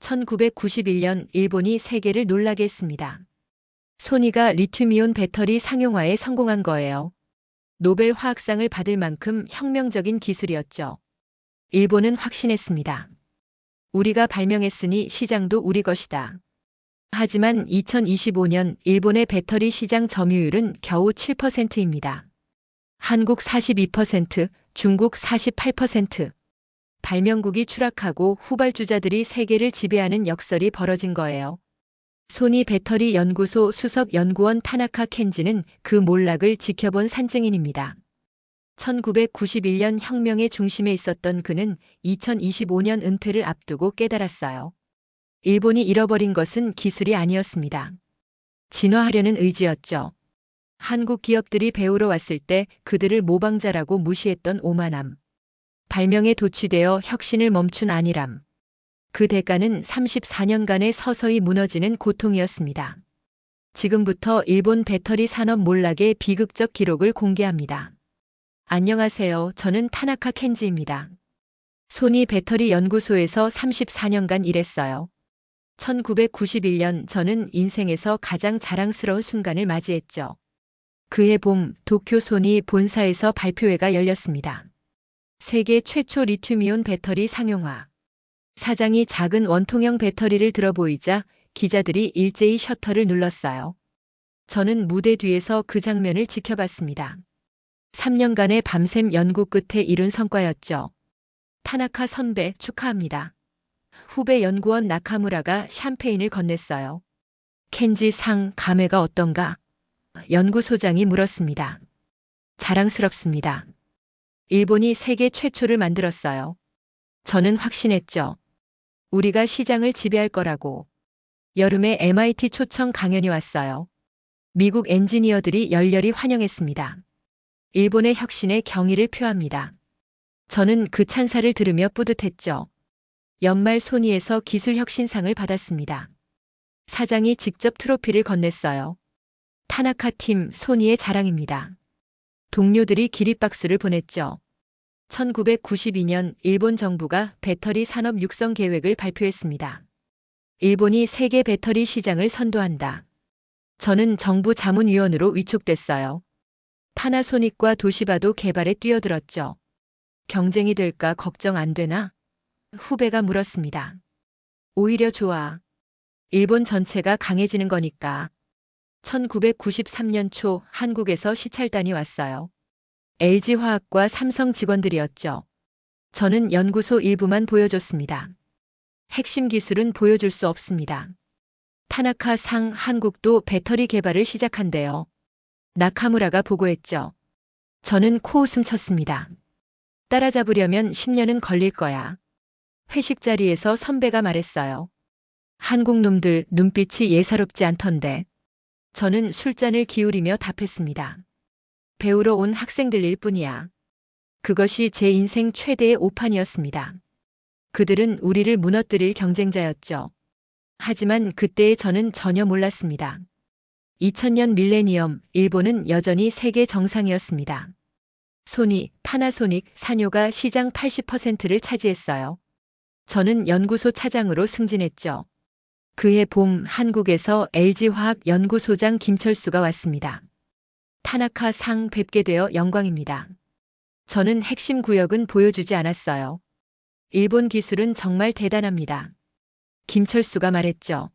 1991년 일본이 세계를 놀라게 했습니다. 소니가 리튬이온 배터리 상용화에 성공한 거예요. 노벨 화학상을 받을 만큼 혁명적인 기술이었죠. 일본은 확신했습니다. 우리가 발명했으니 시장도 우리 것이다. 하지만 2025년 일본의 배터리 시장 점유율은 겨우 7%입니다. 한국 42%, 중국 48%. 발명국이 추락하고 후발주자들이 세계를 지배하는 역설이 벌어진 거예요. 소니 배터리 연구소 수석 연구원 타나카 켄지는 그 몰락을 지켜본 산증인입니다. 1991년 혁명의 중심에 있었던 그는 2025년 은퇴를 앞두고 깨달았어요. 일본이 잃어버린 것은 기술이 아니었습니다. 진화하려는 의지였죠. 한국 기업들이 배우러 왔을 때 그들을 모방자라고 무시했던 오만함. 발명에 도취되어 혁신을 멈춘 안일함. 그 대가는 34년간의 서서히 무너지는 고통이었습니다. 지금부터 일본 배터리 산업 몰락의 비극적 기록을 공개합니다. 안녕하세요. 저는 타나카 켄지입니다. 소니 배터리 연구소에서 34년간 일했어요. 1991년 저는 인생에서 가장 자랑스러운 순간을 맞이했죠. 그해 봄 도쿄 소니 본사에서 발표회가 열렸습니다. 세계 최초 리튬이온 배터리 상용화. 사장이 작은 원통형 배터리를 들어 보이자 기자들이 일제히 셔터를 눌렀어요. 저는 무대 뒤에서 그 장면을 지켜봤습니다. 3년간의 밤샘 연구 끝에 이룬 성과였죠. 타나카 선배 축하합니다. 후배 연구원 나카무라가 샴페인을 건넸어요. 켄지 상 감회가 어떤가? 연구소장이 물었습니다. 자랑스럽습니다. 일본이 세계 최초를 만들었어요. 저는 확신했죠. 우리가 시장을 지배할 거라고. 여름에 MIT 초청 강연이 왔어요. 미국 엔지니어들이 열렬히 환영했습니다. 일본의 혁신에 경의를 표합니다. 저는 그 찬사를 들으며 뿌듯했죠. 연말 소니에서 기술혁신상을 받았습니다. 사장이 직접 트로피를 건넸어요. 타나카 팀 소니의 자랑입니다. 동료들이 기립박수를 보냈죠. 1992년 일본 정부가 배터리 산업 육성 계획을 발표했습니다. 일본이 세계 배터리 시장을 선도한다. 저는 정부 자문위원으로 위촉됐어요. 파나소닉과 도시바도 개발에 뛰어들었죠. 경쟁이 될까 걱정 안 되나? 후배가 물었습니다. 오히려 좋아. 일본 전체가 강해지는 거니까. 1993년 초 한국에서 시찰단이 왔어요. LG화학과 삼성 직원들이었죠. 저는 연구소 일부만 보여줬습니다. 핵심 기술은 보여줄 수 없습니다. 타나카 상 한국도 배터리 개발을 시작한대요. 나카무라가 보고했죠. 저는 코웃음 쳤습니다. 따라잡으려면 10년은 걸릴 거야. 회식 자리에서 선배가 말했어요. 한국 놈들 눈빛이 예사롭지 않던데. 저는 술잔을 기울이며 답했습니다. 배우러 온 학생들일 뿐이야. 그것이 제 인생 최대의 오판이었습니다. 그들은 우리를 무너뜨릴 경쟁자였죠. 하지만 그때의 저는 전혀 몰랐습니다. 2000년 밀레니엄, 일본은 여전히 세계 정상이었습니다. 소니, 파나소닉, 산요가 시장 80%를 차지했어요. 저는 연구소 차장으로 승진했죠. 그해 봄 한국에서 LG화학 연구소장 김철수가 왔습니다. 타나카 상 뵙게 되어 영광입니다. 저는 핵심 구역은 보여주지 않았어요. 일본 기술은 정말 대단합니다. 김철수가 말했죠.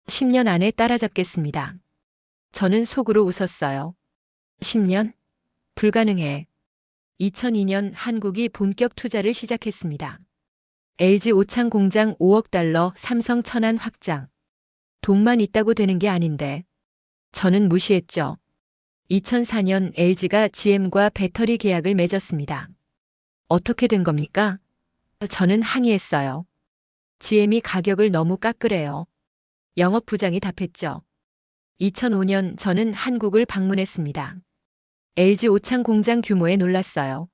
10년 안에 따라잡겠습니다. 저는 속으로 웃었어요. 10년? 불가능해. 2002년 한국이 본격 투자를 시작했습니다. LG 오창 공장 5억 달러, 삼성 천안 확장. 돈만 있다고 되는 게 아닌데. 저는 무시했죠. 2004년 LG가 GM과 배터리 계약을 맺었습니다. 어떻게 된 겁니까? 저는 항의했어요. GM이 가격을 너무 깎으래요. 영업부장이 답했죠. 2005년 저는 한국을 방문했습니다. LG 오창 공장 규모에 놀랐어요.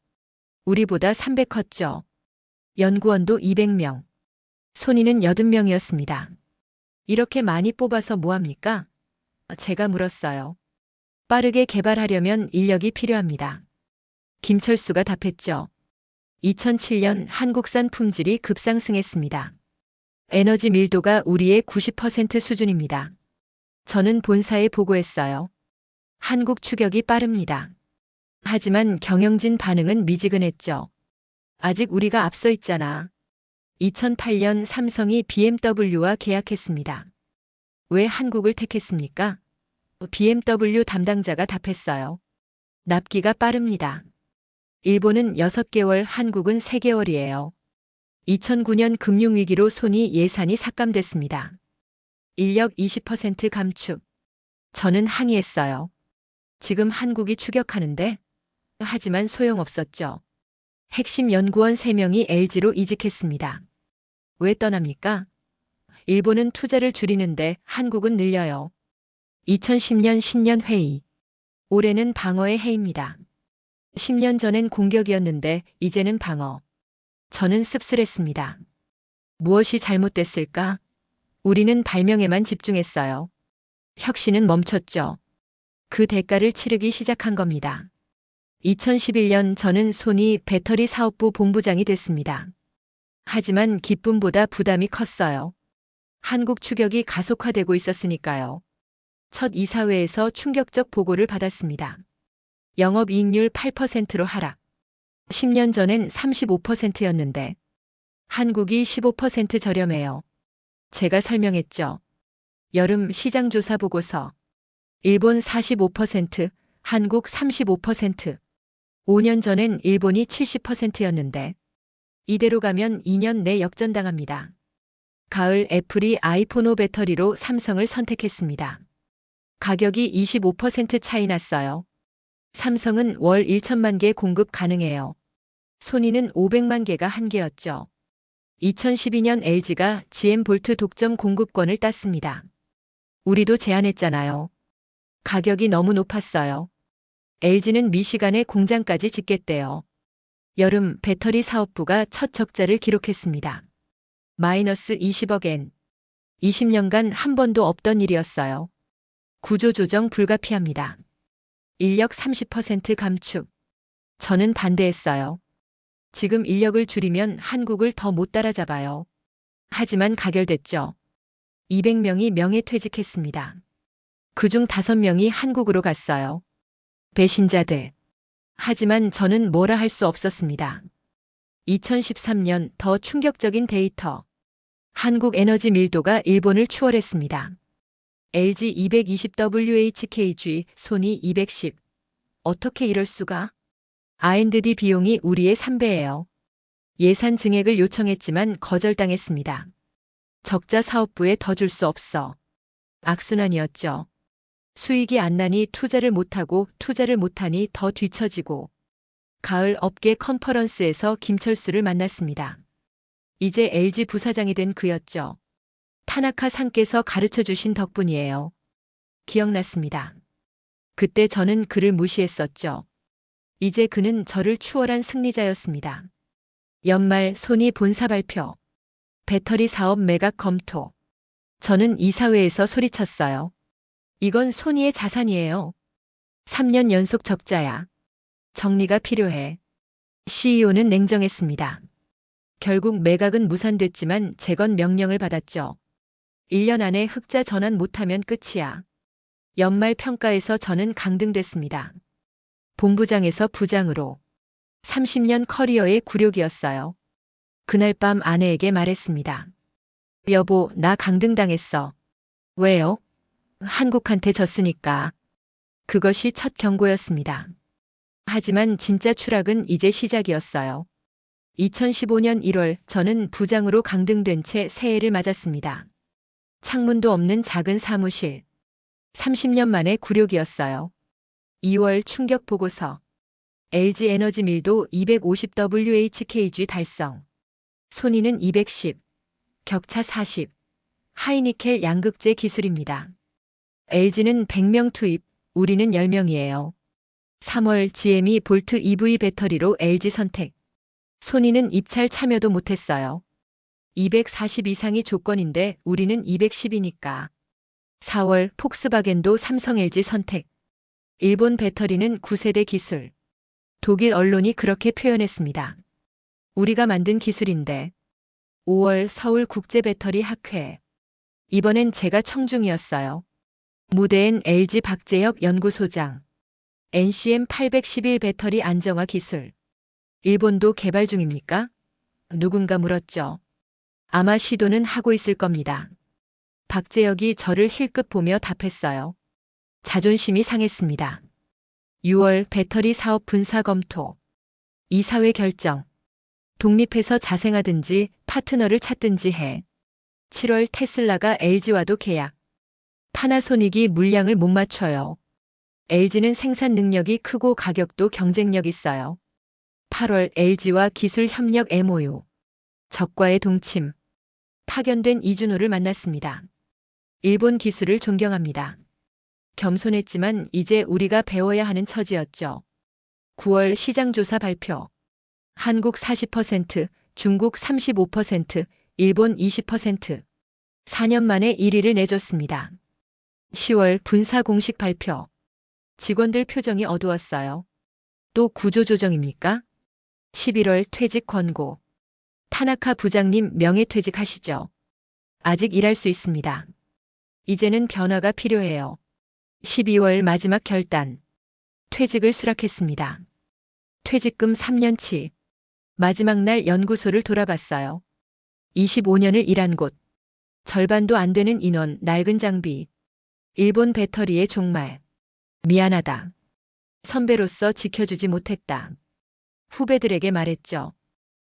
우리보다 300 컸죠. 연구원도 200명. 소니는 80명이었습니다. 이렇게 많이 뽑아서 뭐합니까? 제가 물었어요. 빠르게 개발하려면 인력이 필요합니다. 김철수가 답했죠. 2007년 한국산 품질이 급상승했습니다. 에너지 밀도가 우리의 90% 수준입니다. 저는 본사에 보고했어요. 한국 추격이 빠릅니다. 하지만 경영진 반응은 미지근했죠. 아직 우리가 앞서 있잖아. 2008년 삼성이 BMW와 계약했습니다. 왜 한국을 택했습니까? BMW 담당자가 답했어요. 납기가 빠릅니다. 일본은 6개월, 한국은 3개월이에요. 2009년 금융위기로 소니 예산이 삭감됐습니다. 인력 20% 감축. 저는 항의했어요. 지금 한국이 추격하는데? 하지만 소용없었죠. 핵심 연구원 3명이 LG로 이직했습니다. 왜 떠납니까? 일본은 투자를 줄이는데 한국은 늘려요. 2010년 신년 회의. 올해는 방어의 해입니다. 10년 전엔 공격이었는데 이제는 방어. 저는 씁쓸했습니다. 무엇이 잘못됐을까? 우리는 발명에만 집중했어요. 혁신은 멈췄죠. 그 대가를 치르기 시작한 겁니다. 2011년 저는 소니 배터리 사업부 본부장이 됐습니다. 하지만 기쁨보다 부담이 컸어요. 한국 추격이 가속화되고 있었으니까요. 첫 이사회에서 충격적 보고를 받았습니다. 영업이익률 8%로 하락. 10년 전엔 35%였는데 한국이 15% 저렴해요. 제가 설명했죠. 여름 시장조사 보고서. 일본 45%, 한국 35%. 5년 전엔 일본이 70%였는데 이대로 가면 2년 내 역전당합니다. 가을 애플이 아이폰 5 배터리로 삼성을 선택했습니다. 가격이 25% 차이 났어요. 삼성은 월 1천만 개 공급 가능해요. 소니는 500만 개가 한계였죠. 2012년 LG가 GM 볼트 독점 공급권을 땄습니다. 우리도 제안했잖아요. 가격이 너무 높았어요. LG는 미시간에 공장까지 짓겠대요. 여름 배터리 사업부가 첫 적자를 기록했습니다. 마이너스 20억 엔. 20년간 한 번도 없던 일이었어요. 구조조정 불가피합니다. 인력 30% 감축. 저는 반대했어요. 지금 인력을 줄이면 한국을 더 못 따라잡아요. 하지만 가결됐죠. 200명이 명예퇴직했습니다. 그중 5명이 한국으로 갔어요. 배신자들. 하지만 저는 뭐라 할 수 없었습니다. 2013년 더 충격적인 데이터. 한국 에너지 밀도가 일본을 추월했습니다. LG 220WHKG, 소니 210. 어떻게 이럴 수가? R&D 비용이 우리의 3배예요. 예산 증액을 요청했지만 거절당했습니다. 적자 사업부에 더 줄 수 없어. 악순환이었죠. 수익이 안 나니 투자를 못하고 투자를 못하니 더 뒤처지고. 가을 업계 컨퍼런스에서 김철수를 만났습니다. 이제 LG 부사장이 된 그였죠. 타나카 상께서 가르쳐 주신 덕분이에요. 기억났습니다. 그때 저는 그를 무시했었죠. 이제 그는 저를 추월한 승리자였습니다. 연말 소니 본사 발표. 배터리 사업 매각 검토. 저는 이사회에서 소리쳤어요. 이건 소니의 자산이에요. 3년 연속 적자야. 정리가 필요해. CEO는 냉정했습니다. 결국 매각은 무산됐지만 재건 명령을 받았죠. 1년 안에 흑자 전환 못하면 끝이야. 연말 평가에서 저는 강등됐습니다. 본부장에서 부장으로. 30년 커리어의 굴욕이었어요. 그날 밤 아내에게 말했습니다. 여보, 나 강등당했어. 왜요? 한국한테 졌으니까. 그것이 첫 경고였습니다. 하지만 진짜 추락은 이제 시작이었어요. 2015년 1월 저는 부장으로 강등된 채 새해를 맞았습니다. 창문도 없는 작은 사무실. 30년 만에 굴욕이었어요. 2월 충격 보고서. LG 에너지 밀도 250WHKG 달성. 소니는 210. 격차 40. 하이니켈 양극재 기술입니다. LG는 100명 투입, 우리는 10명이에요. 3월 GM이 볼트 EV 배터리로 LG 선택. 소니는 입찰 참여도 못했어요. 240 이상이 조건인데 우리는 210이니까. 4월 폭스바겐도 삼성 LG 선택. 일본 배터리는 9세대 기술. 독일 언론이 그렇게 표현했습니다. 우리가 만든 기술인데. 5월 서울국제배터리 학회. 이번엔 제가 청중이었어요. 무대엔 LG 박재혁 연구소장. NCM811 배터리 안정화 기술. 일본도 개발 중입니까? 누군가 물었죠. 아마 시도는 하고 있을 겁니다. 박재혁이 저를 힐끗 보며 답했어요. 자존심이 상했습니다. 6월 배터리 사업 분사 검토. 이사회 결정. 독립해서 자생하든지 파트너를 찾든지 해. 7월 테슬라가 LG와도 계약. 파나소닉이 물량을 못 맞춰요. LG는 생산 능력이 크고 가격도 경쟁력 있어요. 8월 LG와 기술 협력 MOU. 적과의 동침. 파견된 이준호를 만났습니다. 일본 기술을 존경합니다. 겸손했지만 이제 우리가 배워야 하는 처지였죠. 9월 시장조사 발표. 한국 40%, 중국 35%, 일본 20%. 4년 만에 1위를 내줬습니다. 10월 분사 공식 발표. 직원들 표정이 어두웠어요. 또 구조조정입니까? 11월 퇴직 권고. 타나카 부장님 명예퇴직하시죠. 아직 일할 수 있습니다. 이제는 변화가 필요해요. 12월 마지막 결단. 퇴직을 수락했습니다. 퇴직금 3년치. 마지막 날 연구소를 돌아봤어요. 25년을 일한 곳. 절반도 안 되는 인원, 낡은 장비. 일본 배터리의 종말. 미안하다. 선배로서 지켜주지 못했다. 후배들에게 말했죠.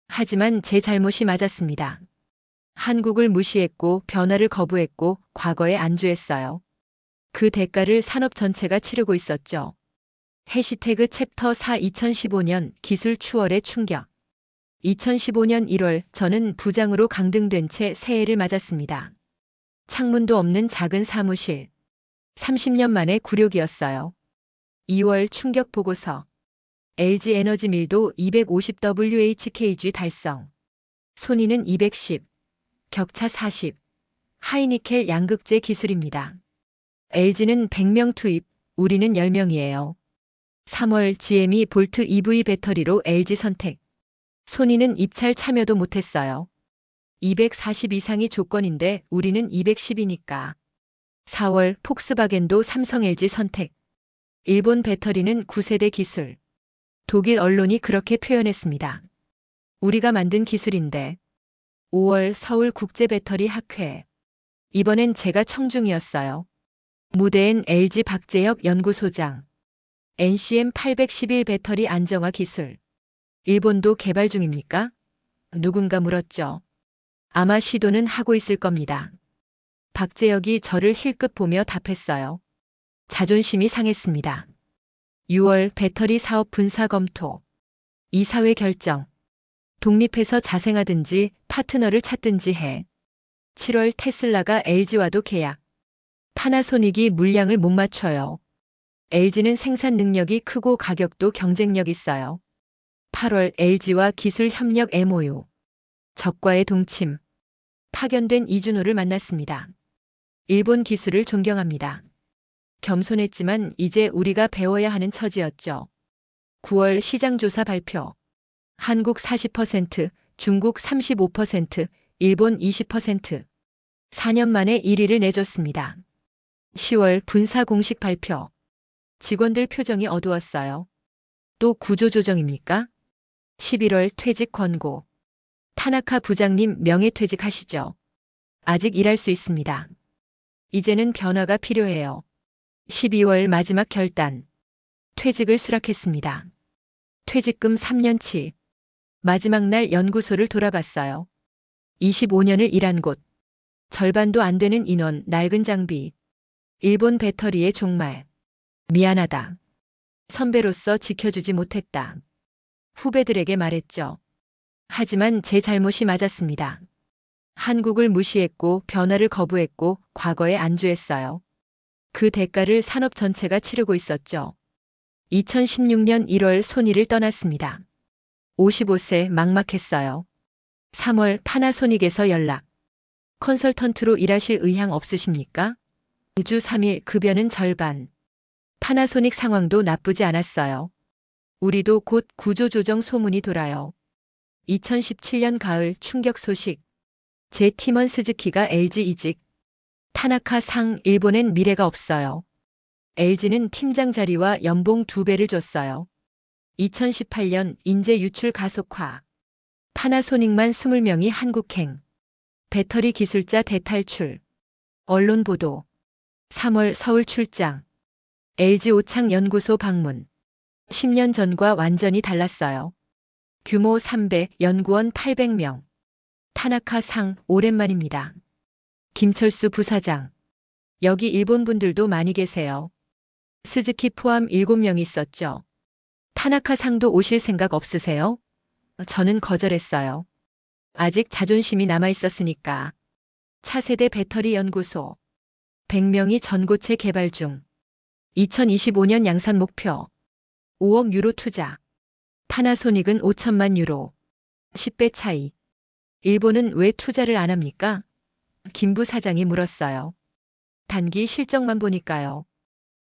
하지만 제 잘못이 맞았습니다. 한국을 무시했고 변화를 거부했고 과거에 안주했어요. 그 대가를 산업 전체가 치르고 있었죠. 해시태그 챕터 4 2015년 기술 추월의 충격. 2015년 1월 저는 부장으로 강등된 채 새해를 맞았습니다. 창문도 없는 작은 사무실. 30년 만에 굴욕이었어요. 2월 충격 보고서. LG 에너지 밀도 250WHkg 달성. 손익은 210. 격차 40. 하이니켈 양극재 기술입니다. LG는 100명 투입, 우리는 10명이에요. 3월 GM이 볼트 EV 배터리로 LG 선택. 손익은 입찰 참여도 못했어요. 240 이상이 조건인데 우리는 210이니까. 4월 폭스바겐도 삼성 LG 선택. 일본 배터리는 9세대 기술. 독일 언론이 그렇게 표현했습니다. 우리가 만든 기술인데. 5월 서울국제배터리 학회. 이번엔 제가 청중이었어요. 무대엔 LG 박재혁 연구소장. NCM811 배터리 안정화 기술. 일본도 개발 중입니까? 누군가 물었죠. 아마 시도는 하고 있을 겁니다. 박재혁이 저를 힐끗 보며 답했어요. 자존심이 상했습니다. 6월 배터리 사업 분사 검토. 이사회 결정. 독립해서 자생하든지 파트너를 찾든지 해. 7월 테슬라가 LG와도 계약. 파나소닉이 물량을 못 맞춰요. LG는 생산 능력이 크고 가격도 경쟁력 있어요. 8월 LG와 기술 협력 MOU. 적과의 동침. 파견된 이준호를 만났습니다. 일본 기술을 존경합니다. 겸손했지만 이제 우리가 배워야 하는 처지였죠. 9월 시장조사 발표. 한국 40%, 중국 35%, 일본 20%. 4년 만에 1위를 내줬습니다. 10월 분사 공식 발표. 직원들 표정이 어두웠어요. 또 구조조정입니까? 11월 퇴직 권고. 타나카 부장님 명예퇴직하시죠. 아직 일할 수 있습니다. 이제는 변화가 필요해요. 12월 마지막 결단. 퇴직을 수락했습니다. 퇴직금 3년치. 마지막 날 연구소를 돌아봤어요. 25년을 일한 곳. 절반도 안 되는 인원, 낡은 장비. 일본 배터리의 종말. 미안하다. 선배로서 지켜주지 못했다. 후배들에게 말했죠. 하지만 제 잘못이 맞았습니다. 한국을 무시했고 변화를 거부했고 과거에 안주했어요. 그 대가를 산업 전체가 치르고 있었죠. 2016년 1월 소니를 떠났습니다. 55세 막막했어요. 3월 파나소닉에서 연락. 컨설턴트로 일하실 의향 없으십니까? 주 3일 급여는 절반. 파나소닉 상황도 나쁘지 않았어요. 우리도 곧 구조조정 소문이 돌아요. 2017년 가을 충격 소식. 제 팀원 스즈키가 LG 이직. 타나카 상. 일본엔 미래가 없어요. LG는 팀장 자리와 연봉 2배를 줬어요. 2018년 인재 유출 가속화. 파나소닉만 20명이 한국행. 배터리 기술자 대탈출. 언론 보도. 3월 서울 출장. LG 오창 연구소 방문. 10년 전과 완전히 달랐어요. 규모 300, 연구원 800명. 타나카 상. 오랜만입니다. 김철수 부사장. 여기 일본 분들도 많이 계세요. 스즈키 포함 7명 있었죠. 타나카 상도 오실 생각 없으세요? 저는 거절했어요. 아직 자존심이 남아 있었으니까. 차세대 배터리 연구소. 100명이 전고체 개발 중. 2025년 양산 목표. 5억 유로 투자. 파나소닉은 5천만 유로. 10배 차이. 일본은 왜 투자를 안 합니까? 김 부사장이 물었어요. 단기 실적만 보니까요.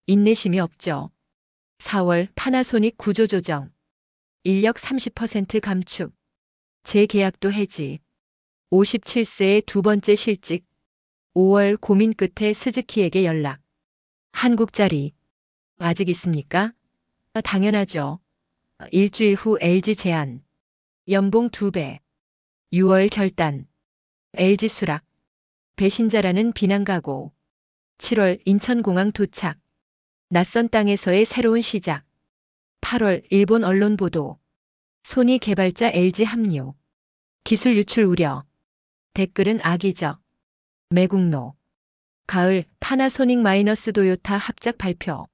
인내심이 없죠. 4월 파나소닉 구조조정. 인력 30% 감축. 재계약도 해지. 57세의 두 번째 실직. 5월 고민 끝에 스즈키에게 연락. 한국 자리. 아직 있습니까? 당연하죠. 일주일 후 LG 제안. 연봉 2배. 6월 결단. LG 수락. 배신자라는 비난 각오. 7월 인천공항 도착. 낯선 땅에서의 새로운 시작. 8월 일본 언론 보도. 소니 개발자 LG 합류. 기술 유출 우려. 댓글은 악의적. 매국노. 가을 파나소닉 마이너스 도요타 합작 발표.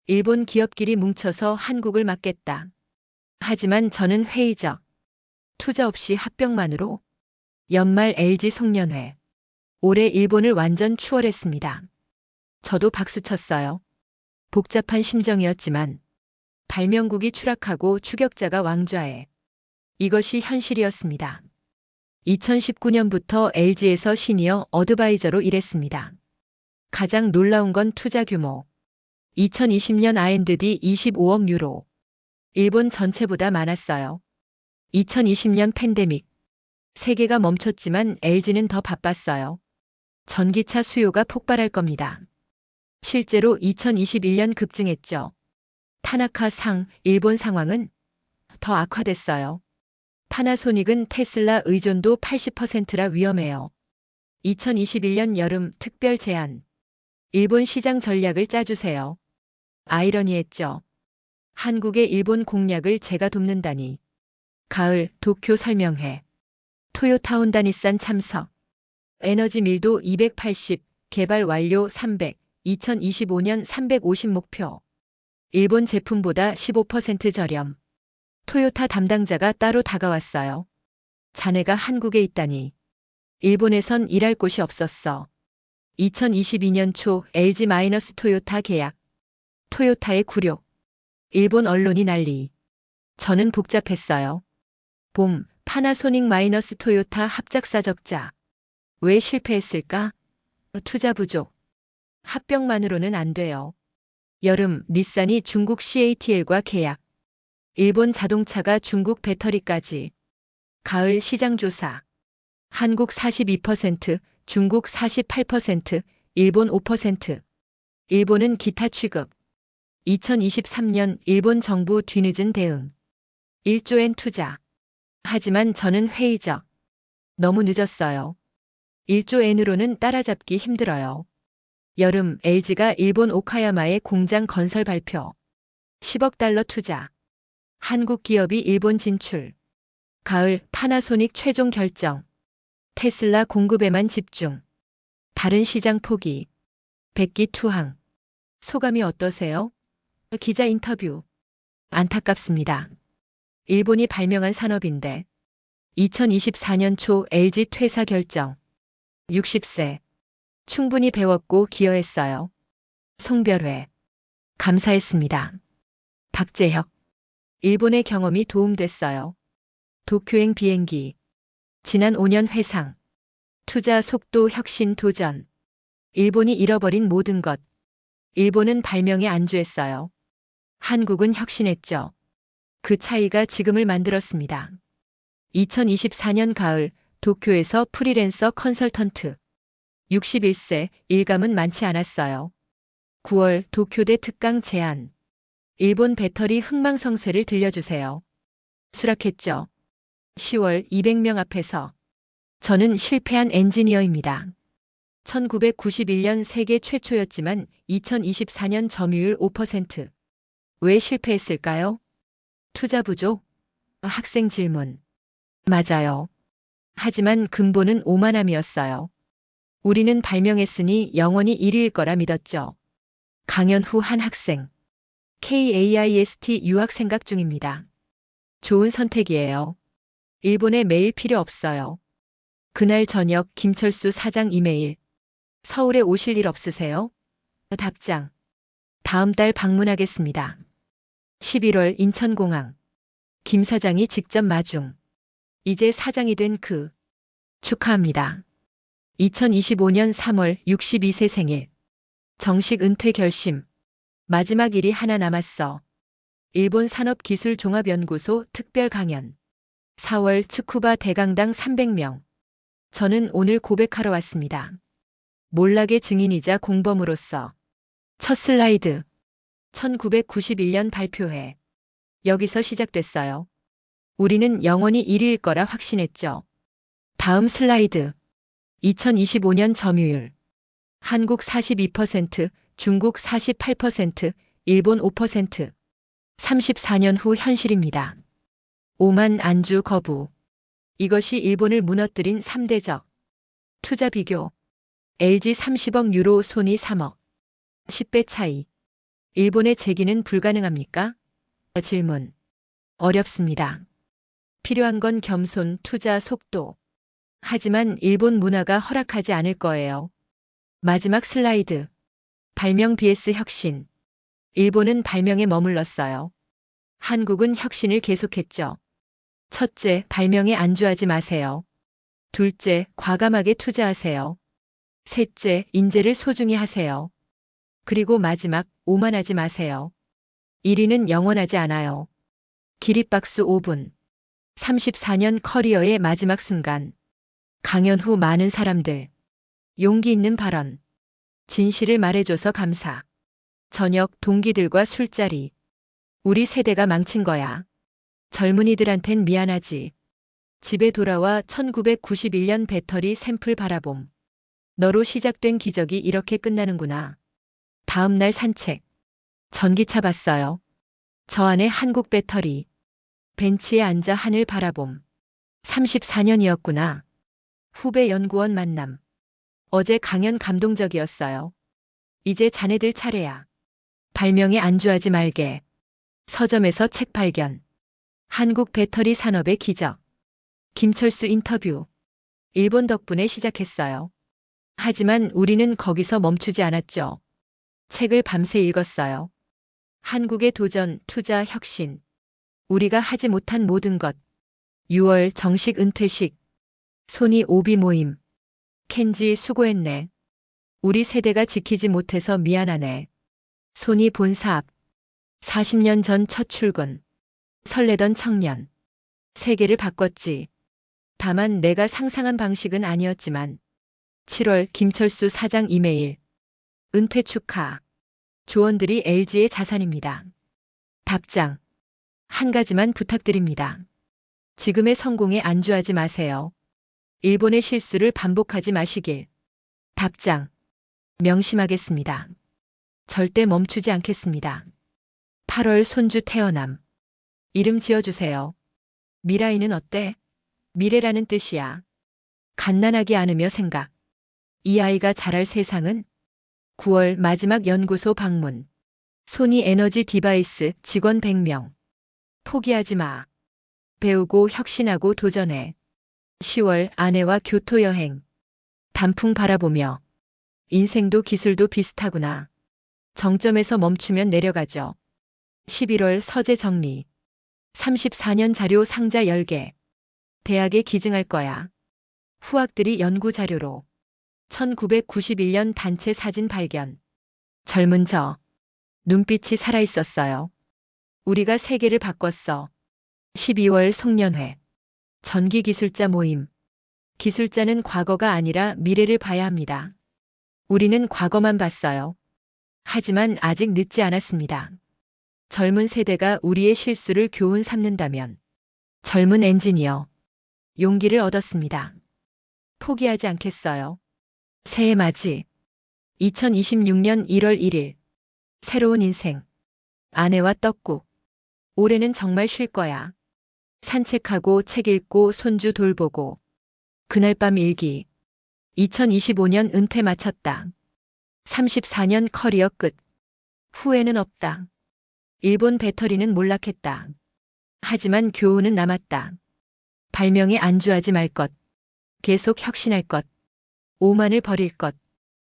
일본 기업끼리 뭉쳐서 한국을 막겠다. 하지만 저는 회의적. 투자 없이 합병만으로. 연말 LG 송년회. 올해 일본을 완전 추월했습니다. 저도 박수쳤어요. 복잡한 심정이었지만 발명국이 추락하고 추격자가 왕좌에. 이것이 현실이었습니다. 2019년부터 LG에서 시니어 어드바이저로 일했습니다. 가장 놀라운 건 투자 규모. 2020년 R&D 25억 유로. 일본 전체보다 많았어요. 2020년 팬데믹. 세계가 멈췄지만 LG는 더 바빴어요. 전기차 수요가 폭발할 겁니다. 실제로 2021년 급증했죠. 타나카 상. 일본 상황은 더 악화됐어요. 파나소닉은 테슬라 의존도 80%라 위험해요. 2021년 여름 특별 제안. 일본 시장 전략을 짜주세요. 아이러니했죠. 한국의 일본 공략을 제가 돕는다니. 가을 도쿄 설명회. 토요타 혼다 닛산 참석. 에너지 밀도 280, 개발 완료 300, 2025년 350 목표. 일본 제품보다 15% 저렴. 토요타 담당자가 따로 다가왔어요. 자네가 한국에 있다니. 일본에선 일할 곳이 없었어. 2022년 초 LG-토요타 계약. 토요타의 굴욕. 일본 언론이 난리. 저는 복잡했어요. 봄 파나소닉-토요타 합작사 적자. 왜 실패했을까? 투자 부족. 합병만으로는 안 돼요. 여름 닛산이 중국 CATL과 계약. 일본 자동차가 중국 배터리까지. 가을 시장 조사. 한국 42%, 중국 48%, 일본 5%. 일본은 기타 취급. 2023년 일본 정부 뒤늦은 대응. 1조엔 투자. 하지만 저는 회의적. 너무 늦었어요. 1조엔으로는 따라잡기 힘들어요. 여름 LG가 일본 오카야마에 공장 건설 발표. 10억 달러 투자. 한국 기업이 일본 진출. 가을 파나소닉 최종 결정. 테슬라 공급에만 집중. 다른 시장 포기. 백기 투항. 소감이 어떠세요? 기자 인터뷰. 안타깝습니다. 일본이 발명한 산업인데 2024년 초 LG 퇴사 결정. 60세. 충분히 배웠고 기여했어요. 송별회. 감사했습니다. 박재혁. 일본의 경험이 도움됐어요. 도쿄행 비행기. 지난 5년 회상. 투자 속도 혁신 도전. 일본이 잃어버린 모든 것. 일본은 발명에 안주했어요. 한국은 혁신했죠. 그 차이가 지금을 만들었습니다. 2024년 가을 도쿄에서 프리랜서 컨설턴트. 61세, 일감은 많지 않았어요. 9월 도쿄대 특강 제안. 일본 배터리 흥망성쇠를 들려주세요. 수락했죠. 10월 200명 앞에서. 저는 실패한 엔지니어입니다. 1991년 세계 최초였지만 2024년 점유율 5%. 왜 실패했을까요? 투자 부족? 학생 질문. 맞아요. 하지만 근본은 오만함이었어요. 우리는 발명했으니 영원히 1위일 거라 믿었죠. 강연 후 한 학생. KAIST 유학 생각 중입니다. 좋은 선택이에요. 일본에 매일 필요 없어요. 그날 저녁 김철수 사장 이메일. 서울에 오실 일 없으세요? 답장. 다음 달 방문하겠습니다. 11월 인천공항. 김 사장이 직접 마중. 이제 사장이 된 그. 축하합니다. 2025년 3월 62세 생일. 정식 은퇴 결심. 마지막 일이 하나 남았어. 일본 산업기술종합연구소 특별 강연. 4월 츠쿠바 대강당 300명. 저는 오늘 고백하러 왔습니다. 몰락의 증인이자 공범으로서. 첫 슬라이드. 1991년 발표회. 여기서 시작됐어요. 우리는 영원히 1위일 거라 확신했죠. 다음 슬라이드. 2025년 점유율. 한국 42%, 중국 48%, 일본 5%. 34년 후 현실입니다. 오만 안주 거부. 이것이 일본을 무너뜨린 3대적 투자 비교. LG 30억 유로, 소니 3억. 10배 차이. 일본의 재기는 불가능합니까? 질문. 어렵습니다. 필요한 건 겸손, 투자 속도. 하지만 일본 문화가 허락하지 않을 거예요. 마지막 슬라이드. 발명 vs 혁신. 일본은 발명에 머물렀어요. 한국은 혁신을 계속했죠. 첫째, 발명에 안주하지 마세요. 둘째, 과감하게 투자하세요. 셋째, 인재를 소중히 하세요. 그리고 마지막, 오만하지 마세요. 1위는 영원하지 않아요. 기립박수 5분. 34년 커리어의 마지막 순간. 강연 후 많은 사람들. 용기 있는 발언. 진실을 말해줘서 감사. 저녁 동기들과 술자리. 우리 세대가 망친 거야. 젊은이들한텐 미안하지. 집에 돌아와 1991년 배터리 샘플 바라봄. 너로 시작된 기적이 이렇게 끝나는구나. 다음 날 산책. 전기차 봤어요. 저 안에 한국 배터리. 벤치에 앉아 하늘 바라봄. 34년이었구나. 후배 연구원 만남. 어제 강연 감동적이었어요. 이제 자네들 차례야. 발명에 안주하지 말게. 서점에서 책 발견. 한국 배터리 산업의 기적. 김철수 인터뷰. 일본 덕분에 시작했어요. 하지만 우리는 거기서 멈추지 않았죠. 책을 밤새 읽었어요. 한국의 도전, 투자, 혁신. 우리가 하지 못한 모든 것. 6월 정식 은퇴식. 소니 오비 모임. 켄지 수고했네. 우리 세대가 지키지 못해서 미안하네. 소니 본사 앞. 40년 전 첫 출근. 설레던 청년. 세계를 바꿨지. 다만 내가 상상한 방식은 아니었지만. 7월 김철수 사장 이메일. 은퇴 축하. 조언들이 LG의 자산입니다. 답장. 한 가지만 부탁드립니다. 지금의 성공에 안주하지 마세요. 일본의 실수를 반복하지 마시길. 답장. 명심하겠습니다. 절대 멈추지 않겠습니다. 8월 손주 태어남. 이름 지어주세요. 미라이는 어때? 미래라는 뜻이야. 갓난아기 안으며 생각. 이 아이가 자랄 세상은? 9월 마지막 연구소 방문. 소니 에너지 디바이스 직원 100명. 포기하지 마. 배우고 혁신하고 도전해. 10월 아내와 교토 여행. 단풍 바라보며. 인생도 기술도 비슷하구나. 정점에서 멈추면 내려가죠. 11월 서재 정리. 34년 자료 상자 10개. 대학에 기증할 거야. 후학들이 연구 자료로. 1991년 단체 사진 발견. 젊은 저. 눈빛이 살아있었어요. 우리가 세계를 바꿨어. 12월 송년회. 전기기술자 모임. 기술자는 과거가 아니라 미래를 봐야 합니다. 우리는 과거만 봤어요. 하지만 아직 늦지 않았습니다. 젊은 세대가 우리의 실수를 교훈 삼는다면 젊은 엔지니어 용기를 얻었습니다. 포기하지 않겠어요. 새해 맞이 2026년 1월 1일 새로운 인생 아내와 떡국 올해는 정말 쉴 거야. 산책하고 책 읽고 손주 돌보고 그날 밤 일기 2025년 은퇴 마쳤다. 34년 커리어 끝. 후회는 없다. 일본 배터리는 몰락했다. 하지만 교훈은 남았다. 발명에 안주하지 말 것. 계속 혁신할 것. 오만을 버릴 것.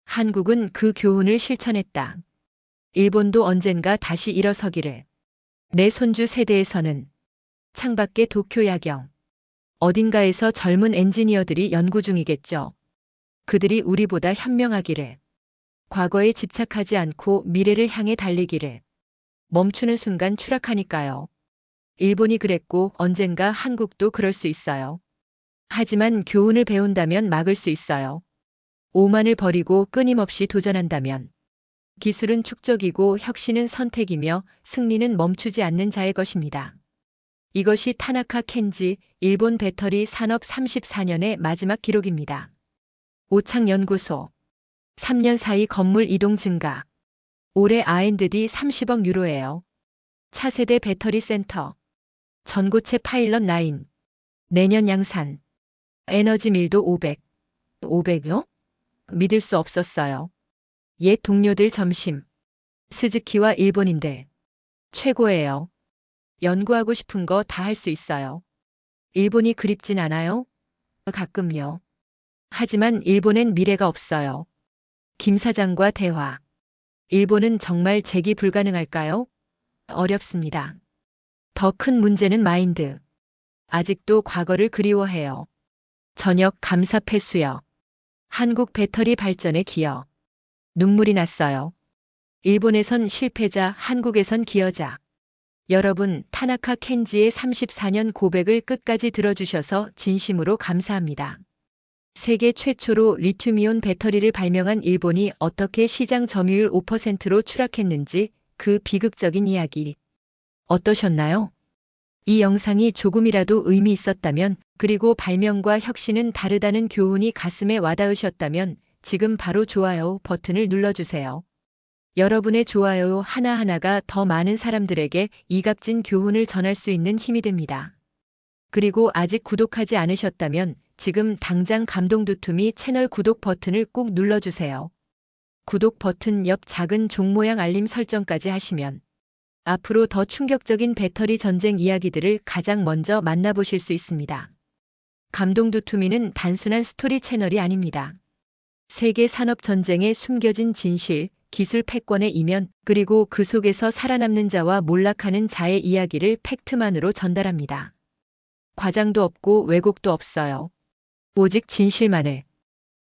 한국은 그 교훈을 실천했다. 일본도 언젠가 다시 일어서기를. 내 손주 세대에서는 창밖의 도쿄 야경. 어딘가에서 젊은 엔지니어들이 연구 중이겠죠. 그들이 우리보다 현명하기를. 과거에 집착하지 않고 미래를 향해 달리기를. 멈추는 순간 추락하니까요. 일본이 그랬고 언젠가 한국도 그럴 수 있어요. 하지만 교훈을 배운다면 막을 수 있어요. 오만을 버리고 끊임없이 도전한다면 기술은 축적이고 혁신은 선택이며 승리는 멈추지 않는 자의 것입니다. 이것이 타나카 켄지 일본 배터리 산업 34년의 마지막 기록입니다. 오창연구소 3년 사이 건물 이동 증가. 올해 R&D 30억 유로예요. 차세대 배터리 센터. 전고체 파일럿 라인. 내년 양산. 에너지 밀도 500. 500요? 믿을 수 없었어요. 옛 동료들 점심. 스즈키와 일본인들. 최고예요. 연구하고 싶은 거 다 할 수 있어요. 일본이 그립진 않아요? 가끔요. 하지만 일본엔 미래가 없어요. 김 사장과 대화. 일본은 정말 재기 불가능할까요? 어렵습니다. 더 큰 문제는 마인드. 아직도 과거를 그리워해요. 저녁 감사 패수요. 한국 배터리 발전에 기여. 눈물이 났어요. 일본에선 실패자, 한국에선 기여자. 여러분, 타나카 켄지의 34년 고백을 끝까지 들어주셔서 진심으로 감사합니다. 세계 최초로 리튬이온 배터리를 발명한 일본이 어떻게 시장 점유율 5%로 추락했는지 그 비극적인 이야기. 어떠셨나요? 이 영상이 조금이라도 의미 있었다면, 그리고 발명과 혁신은 다르다는 교훈이 가슴에 와닿으셨다면 지금 바로 좋아요 버튼을 눌러주세요. 여러분의 좋아요 하나하나가 더 많은 사람들에게 이 값진 교훈을 전할 수 있는 힘이 됩니다. 그리고 아직 구독하지 않으셨다면 지금 당장 감동두툼이 채널 구독 버튼을 꼭 눌러주세요. 구독 버튼 옆 작은 종 모양 알림 설정까지 하시면 앞으로 더 충격적인 배터리 전쟁 이야기들을 가장 먼저 만나보실 수 있습니다. 감동두툼이는 단순한 스토리 채널이 아닙니다. 세계 산업 전쟁의 숨겨진 진실, 기술 패권의 이면, 그리고 그 속에서 살아남는 자와 몰락하는 자의 이야기를 팩트만으로 전달합니다. 과장도 없고 왜곡도 없어요. 오직 진실만을.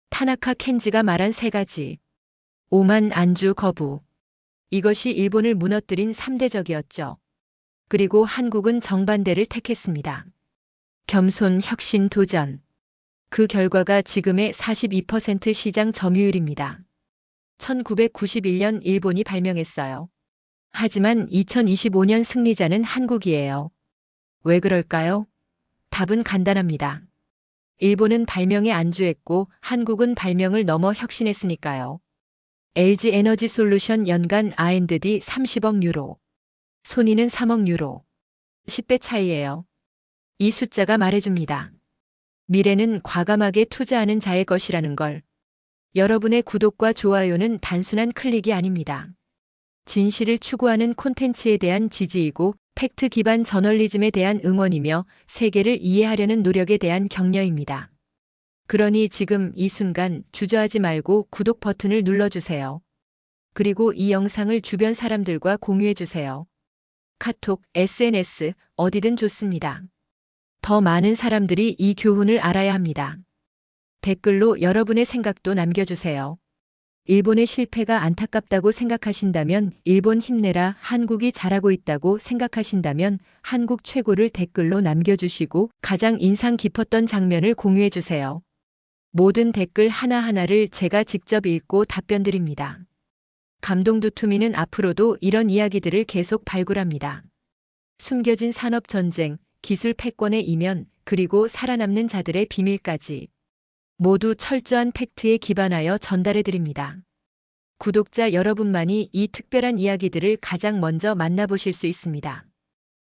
타나카 켄지가 말한 3가지. 오만 안주 거부. 이것이 일본을 무너뜨린 3대적이었죠. 그리고 한국은 정반대를 택했습니다. 겸손, 혁신, 도전. 그 결과가 지금의 42% 시장 점유율입니다. 1991년 일본이 발명했어요. 하지만 2025년 승리자는 한국이에요. 왜 그럴까요? 답은 간단합니다. 일본은 발명에 안주했고 한국은 발명을 넘어 혁신했으니까요. LG 에너지 솔루션 연간 R&D 30억 유로. 소니는 3억 유로. 10배 차이예요. 이 숫자가 말해줍니다. 미래는 과감하게 투자하는 자의 것이라는 걸. 여러분의 구독과 좋아요는 단순한 클릭이 아닙니다. 진실을 추구하는 콘텐츠에 대한 지지이고 팩트 기반 저널리즘에 대한 응원이며 세계를 이해하려는 노력에 대한 격려입니다. 그러니 지금 이 순간 주저하지 말고 구독 버튼을 눌러주세요. 그리고 이 영상을 주변 사람들과 공유해주세요. 카톡, SNS, 어디든 좋습니다. 더 많은 사람들이 이 교훈을 알아야 합니다. 댓글로 여러분의 생각도 남겨주세요. 일본의 실패가 안타깝다고 생각하신다면 일본 힘내라, 한국이 잘하고 있다고 생각하신다면 한국 최고를 댓글로 남겨주시고 가장 인상 깊었던 장면을 공유해주세요. 모든 댓글 하나하나를 제가 직접 읽고 답변 드립니다. 감동두투미는 앞으로도 이런 이야기들을 계속 발굴합니다. 숨겨진 산업전쟁, 기술 패권의 이면, 그리고 살아남는 자들의 비밀까지 모두 철저한 팩트에 기반하여 전달해드립니다. 구독자 여러분만이 이 특별한 이야기들을 가장 먼저 만나보실 수 있습니다.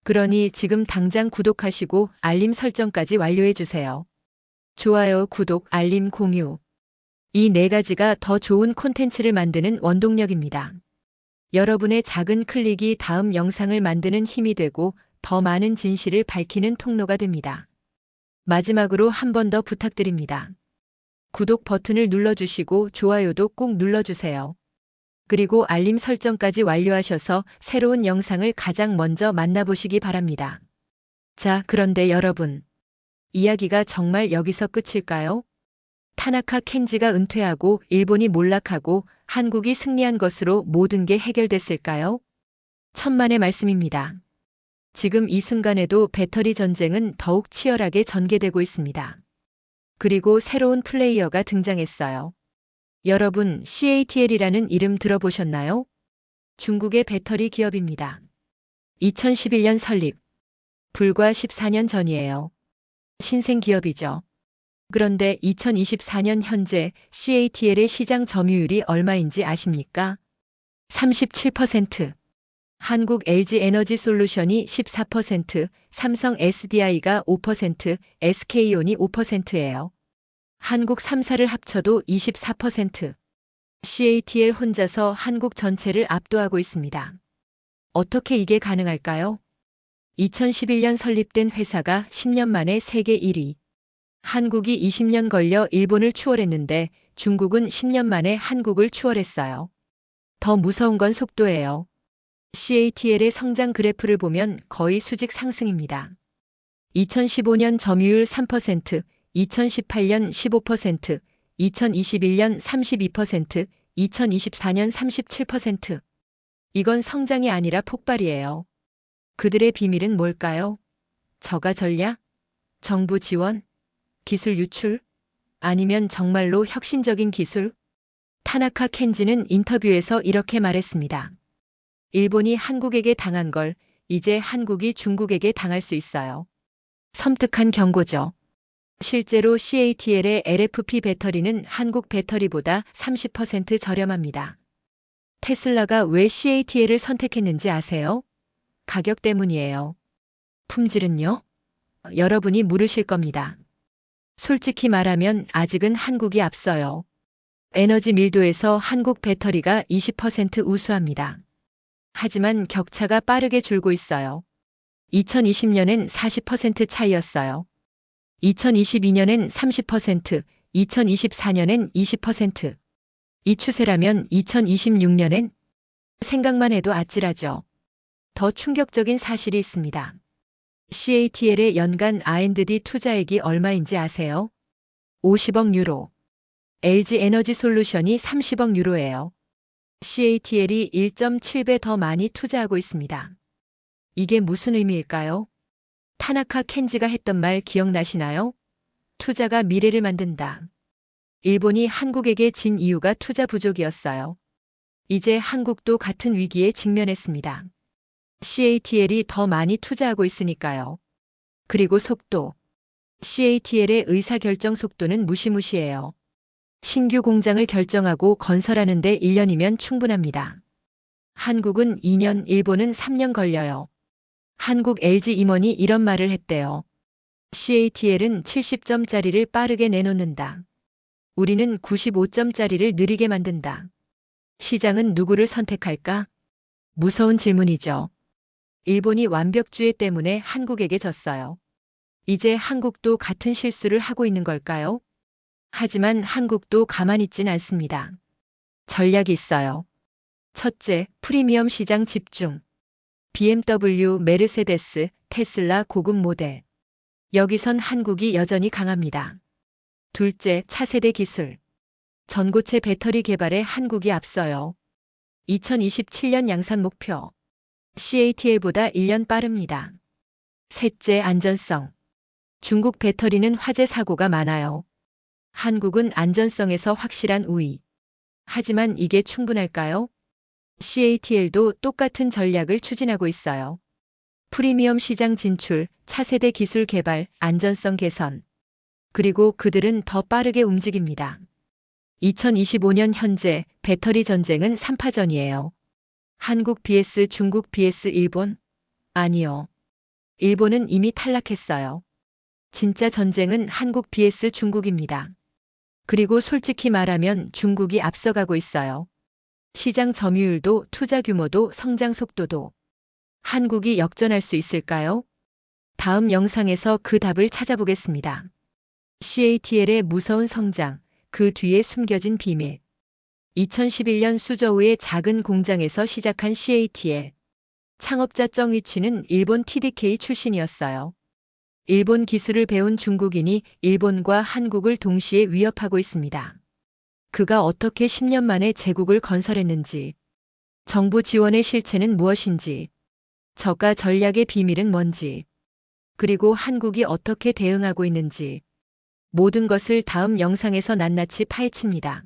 그러니 지금 당장 구독하시고 알림 설정까지 완료해주세요. 좋아요, 구독, 알림, 공유. 이 네 가지가 더 좋은 콘텐츠를 만드는 원동력입니다. 여러분의 작은 클릭이 다음 영상을 만드는 힘이 되고 더 많은 진실을 밝히는 통로가 됩니다. 마지막으로 한 번 더 부탁드립니다. 구독 버튼을 눌러주시고 좋아요도 꼭 눌러주세요. 그리고 알림 설정까지 완료하셔서 새로운 영상을 가장 먼저 만나보시기 바랍니다. 자, 그런데 여러분, 이야기가 정말 여기서 끝일까요? 타나카 켄지가 은퇴하고 일본이 몰락하고 한국이 승리한 것으로 모든 게 해결됐을까요? 천만의 말씀입니다. 지금 이 순간에도 배터리 전쟁은 더욱 치열하게 전개되고 있습니다. 그리고 새로운 플레이어가 등장했어요. 여러분, CATL이라는 이름 들어보셨나요? 중국의 배터리 기업입니다. 2011년 설립. 불과 14년 전이에요. 신생 기업이죠. 그런데 2024년 현재 CATL의 시장 점유율이 얼마인지 아십니까? 37%. 한국 LG 에너지 솔루션이 14%, 삼성 SDI가 5%, SK온이 5%예요. 한국 3사를 합쳐도 24%. CATL 혼자서 한국 전체를 압도하고 있습니다. 어떻게 이게 가능할까요? 2011년 설립된 회사가 10년 만에 세계 1위. 한국이 20년 걸려 일본을 추월했는데 중국은 10년 만에 한국을 추월했어요. 더 무서운 건 속도예요. CATL의 성장 그래프를 보면 거의 수직 상승입니다. 2015년 점유율 3%, 2018년 15%, 2021년 32%, 2024년 37%. 이건 성장이 아니라 폭발이에요. 그들의 비밀은 뭘까요? 저가 전략? 정부 지원? 기술 유출? 아니면 정말로 혁신적인 기술? 타나카 켄지는 인터뷰에서 이렇게 말했습니다. 일본이 한국에게 당한 걸 이제 한국이 중국에게 당할 수 있어요. 섬뜩한 경고죠. 실제로 CATL의 LFP 배터리는 한국 배터리보다 30% 저렴합니다. 테슬라가 왜 CATL을 선택했는지 아세요? 가격 때문이에요. 품질은요? 여러분이 물으실 겁니다. 솔직히 말하면 아직은 한국이 앞서요. 에너지 밀도에서 한국 배터리가 20% 우수합니다. 하지만 격차가 빠르게 줄고 있어요. 2020년엔 40% 차이였어요. 2022년엔 30%, 2024년엔 20%. 이 추세라면 2026년엔 생각만 해도 아찔하죠. 더 충격적인 사실이 있습니다. CATL의 연간 R&D 투자액이 얼마인지 아세요? 50억 유로. LG 에너지 솔루션이 30억 유로예요. CATL이 1.7배 더 많이 투자하고 있습니다. 이게 무슨 의미일까요? 타나카 켄지가 했던 말 기억나시나요? 투자가 미래를 만든다. 일본이 한국에게 진 이유가 투자 부족이었어요. 이제 한국도 같은 위기에 직면했습니다. CATL이 더 많이 투자하고 있으니까요. 그리고 속도. CATL의 의사결정 속도는 무시무시해요. 신규 공장을 결정하고 건설하는 데 1년이면 충분합니다. 한국은 2년, 일본은 3년 걸려요. 한국 LG 임원이 이런 말을 했대요. CATL은 70점짜리를 빠르게 내놓는다. 우리는 95점짜리를 느리게 만든다. 시장은 누구를 선택할까? 무서운 질문이죠. 일본이 완벽주의 때문에 한국에게 졌어요. 이제 한국도 같은 실수를 하고 있는 걸까요? 하지만 한국도 가만히 있진 않습니다. 전략이 있어요. 첫째, 프리미엄 시장 집중. BMW, 메르세데스, 테슬라 고급 모델. 여기선 한국이 여전히 강합니다. 둘째, 차세대 기술. 전고체 배터리 개발에 한국이 앞서요. 2027년 양산 목표. CATL보다 1년 빠릅니다. 셋째, 안전성. 중국 배터리는 화재 사고가 많아요. 한국은 안전성에서 확실한 우위. 하지만 이게 충분할까요? CATL도 똑같은 전략을 추진하고 있어요. 프리미엄 시장 진출, 차세대 기술 개발, 안전성 개선. 그리고 그들은 더 빠르게 움직입니다. 2025년 현재 배터리 전쟁은 3파전이에요. 한국 vs 중국 vs 일본? 아니요. 일본은 이미 탈락했어요. 진짜 전쟁은 한국 vs 중국입니다. 그리고 솔직히 말하면 중국이 앞서가고 있어요. 시장 점유율도 투자 규모도 성장 속도도. 한국이 역전할 수 있을까요? 다음 영상에서 그 답을 찾아보겠습니다. CATL의 무서운 성장, 그 뒤에 숨겨진 비밀. 2011년 수저우의 작은 공장에서 시작한 CATL. 창업자 정위치는 일본 TDK 출신이었어요. 일본 기술을 배운 중국인이 일본과 한국을 동시에 위협하고 있습니다. 그가 어떻게 10년 만에 제국을 건설했는지, 정부 지원의 실체는 무엇인지, 저가 전략의 비밀은 뭔지, 그리고 한국이 어떻게 대응하고 있는지, 모든 것을 다음 영상에서 낱낱이 파헤칩니다.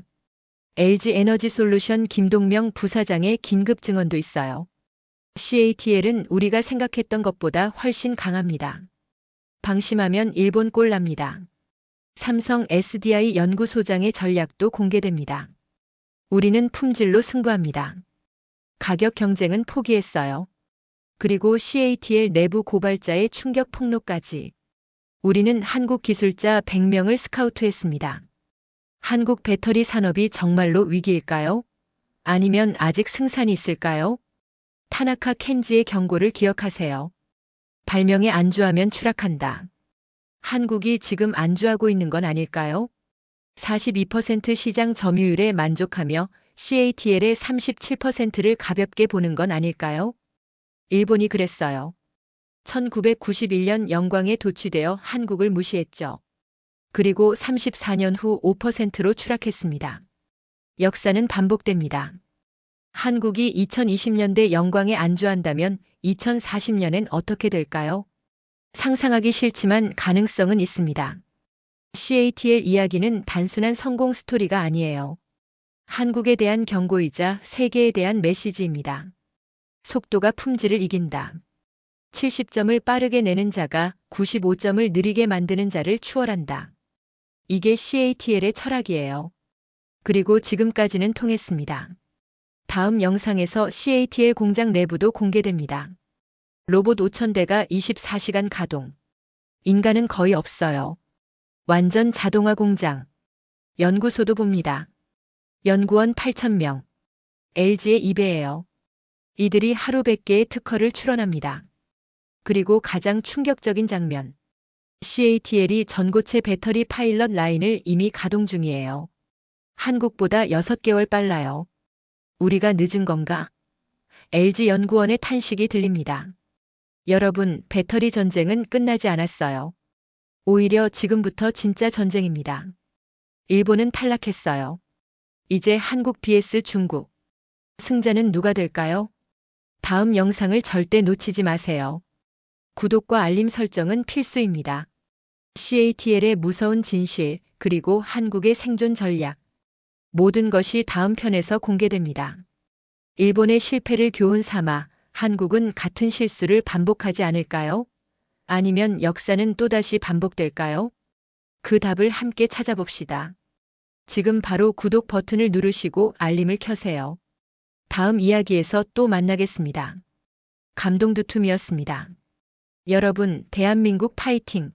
LG에너지솔루션 김동명 부사장의 긴급 증언도 있어요. CATL은 우리가 생각했던 것보다 훨씬 강합니다. 방심하면 일본 꼴 납니다. 삼성 SDI 연구소장의 전략도 공개됩니다. 우리는 품질로 승부합니다. 가격 경쟁은 포기했어요. 그리고 CATL 내부 고발자의 충격 폭로까지. 우리는 한국 기술자 100명을 스카우트했습니다. 한국 배터리 산업이 정말로 위기일까요? 아니면 아직 승산이 있을까요? 타나카 켄지의 경고를 기억하세요. 발명에 안주하면 추락한다. 한국이 지금 안주하고 있는 건 아닐까요? 42% 시장 점유율에 만족하며 CATL의 37%를 가볍게 보는 건 아닐까요? 일본이 그랬어요. 1991년 영광에 도취되어 한국을 무시했죠. 그리고 34년 후 5%로 추락했습니다. 역사는 반복됩니다. 한국이 2020년대 영광에 안주한다면 2040년엔 어떻게 될까요? 상상하기 싫지만 가능성은 있습니다. CATL 이야기는 단순한 성공 스토리가 아니에요. 한국에 대한 경고이자 세계에 대한 메시지입니다. 속도가 품질을 이긴다. 70점을 빠르게 내는 자가 95점을 느리게 만드는 자를 추월한다. 이게 CATL의 철학이에요. 그리고 지금까지는 통했습니다. 다음 영상에서 CATL 공장 내부도 공개됩니다. 로봇 5,000대가 24시간 가동. 인간은 거의 없어요. 완전 자동화 공장. 연구소도 봅니다. 연구원 8,000명. LG의 2배예요. 이들이 하루 100개의 특허를 출원합니다. 그리고 가장 충격적인 장면. CATL이 전고체 배터리 파일럿 라인을 이미 가동 중이에요. 한국보다 6개월 빨라요. 우리가 늦은 건가? LG 연구원의 탄식이 들립니다. 여러분, 배터리 전쟁은 끝나지 않았어요. 오히려 지금부터 진짜 전쟁입니다. 일본은 탈락했어요. 이제 한국 vs 중국. 승자는 누가 될까요? 다음 영상을 절대 놓치지 마세요. 구독과 알림 설정은 필수입니다. CATL의 무서운 진실, 그리고 한국의 생존 전략. 모든 것이 다음 편에서 공개됩니다. 일본의 실패를 교훈 삼아 한국은 같은 실수를 반복하지 않을까요? 아니면 역사는 또다시 반복될까요? 그 답을 함께 찾아봅시다. 지금 바로 구독 버튼을 누르시고 알림을 켜세요. 다음 이야기에서 또 만나겠습니다. 감동두툼이었습니다. 여러분, 대한민국 파이팅!